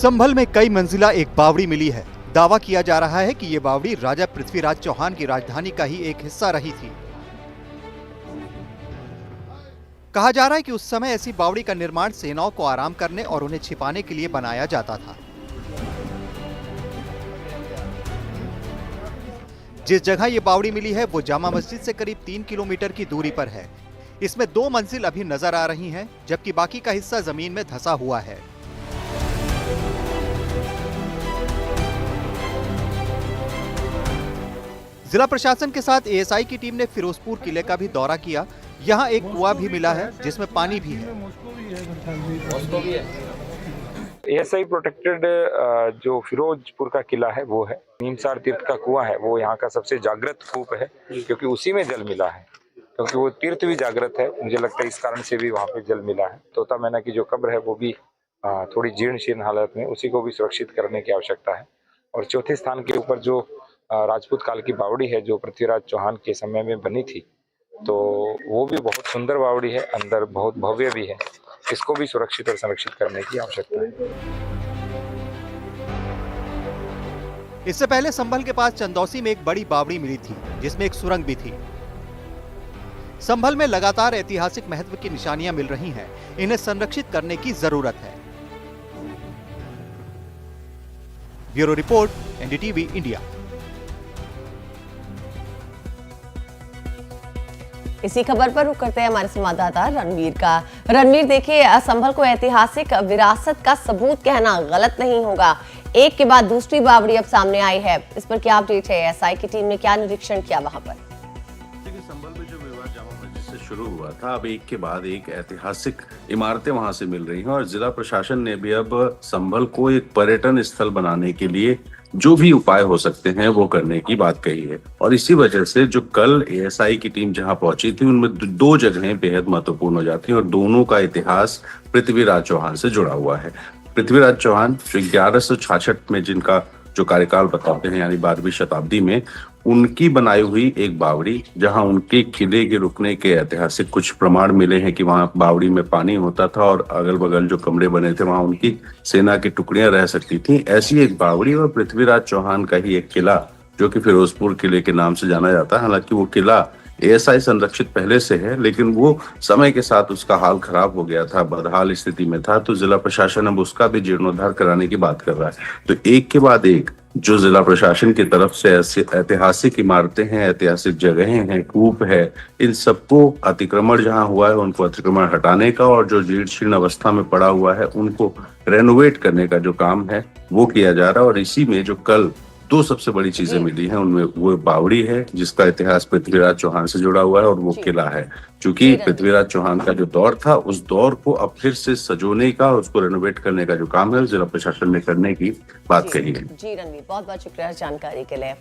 संभल में कई मंजिला एक बावड़ी मिली है। दावा किया जा रहा है कि ये बावड़ी राजा पृथ्वीराज चौहान की राजधानी का ही एक हिस्सा रही थी। कहा जा रहा है कि उस समय ऐसी बावड़ी का निर्माण सेनाओं को आराम करने और उन्हें छिपाने के लिए बनाया जाता था। जिस जगह ये बावड़ी मिली है वो जामा मस्जिद से करीब 3 किलोमीटर की दूरी पर है। इसमें 2 मंजिल अभी नजर आ रही हैं, जबकि बाकी का हिस्सा जमीन में धंसा हुआ है। जिला प्रशासन के साथ एएसआई की टीम ने फिरोजपुर किले का भी दौरा किया। यहाँ एक कुआं भी मिला है जिसमें पानी भी है। एएसआई प्रोटेक्टेड जो फिरोजपुर का किला है वो है। नीमसार तीर्थ का कुआं है वो यहाँ का सबसे जागृत कूप है, क्योंकि उसी में जल मिला है। क्योंकि वो तीर्थ भी जागृत है, मुझे लगता है इस कारण से भी वहाँ पे जल मिला है। तोता मैना की जो कब्र है वो भी थोड़ी जीर्ण शीर्ण हालत में, उसी को भी सुरक्षित करने की आवश्यकता है। और चौथे स्थान के ऊपर जो राजपूत काल की बावड़ी है जो पृथ्वीराज चौहान के समय में बनी थी, तो वो भी बहुत सुंदर बावड़ी है, अंदर बहुत भव्य भी है। इसको भी सुरक्षित और संरक्षित करने की आवश्यकता है। इससे पहले संभल के पास चंदौसी में एक बड़ी बावड़ी मिली थी जिसमें एक सुरंग भी थी। संभल में लगातार ऐतिहासिक महत्व की निशानियां मिल रही हैं, इन्हें संरक्षित करने की जरूरत है। Bureau report, NDTV India. इसी खबर पर रुख करते हैं हमारे संवाददाता रणवीर का। रणवीर, देखिए, संभल को ऐतिहासिक विरासत का सबूत कहना गलत नहीं होगा। एक के बाद दूसरी बावड़ी अब सामने आई है, इस पर क्या अपडेट है? एएसआई की टीम ने क्या निरीक्षण किया वहां पर? देखिए, संभल में जो विवाद जामा मस्जिद से शुरू हुआ था, अब एक के बाद एक ऐतिहासिक इमारतें वहां से मिल रही हैं और जिला प्रशासन ने भी अब संभल को एक पर्यटन स्थल बनाने के लिए जो भी उपाय हो सकते हैं वो करने की बात कही है। और इसी वजह से जो कल एएसआई की टीम जहां पहुंची थी, उनमें 2 जगहें बेहद महत्वपूर्ण हो जाती हैं और दोनों का इतिहास पृथ्वीराज चौहान से जुड़ा हुआ है। पृथ्वीराज चौहान जो 1166 में जिनका जो कार्यकाल बताते हैं, यानी 12वीं शताब्दी में, उनकी बनाई हुई एक बावड़ी, जहां उनके किले के रुकने के ऐतिहासिक कुछ प्रमाण मिले हैं कि वहां बावड़ी में पानी होता था और अगल बगल जो कमरे बने थे वहां उनकी सेना की टुकड़ियां रह सकती थी। ऐसी एक बावड़ी और पृथ्वीराज चौहान का ही एक किला जो कि फिरोजपुर किले के नाम से जाना जाता है। हालांकि वो किला एएसआई संरक्षित पहले से है, लेकिन वो समय के साथ उसका हाल खराब हो गया था, बदहाल स्थिति में था, तो जिला प्रशासन अब उसका भी जीर्णोद्धार कराने की बात कर रहा है। तो एक के बाद एक जो जिला प्रशासन की तरफ से ऐसी ऐतिहासिक इमारतें हैं, ऐतिहासिक जगहें हैं, कूप है, इन सबको अतिक्रमण जहां हुआ है उनको अतिक्रमण हटाने का और जो जीर्ण शीर्ण अवस्था में पड़ा हुआ है उनको रेनोवेट करने का जो काम है वो किया जा रहा है। और इसी में जो कल 2 सबसे बड़ी चीजें मिली हैं, उनमें वो बावड़ी है जिसका इतिहास पृथ्वीराज चौहान से जुड़ा हुआ है, और वो किला है। क्योंकि पृथ्वीराज चौहान का जो दौर था, उस दौर को अब फिर से सजोने का, उसको रेनोवेट करने का जो काम है जिला प्रशासन ने करने की बात कही है। जी रणवीर, बहुत बहुत शुक्रिया जानकारी के लिए।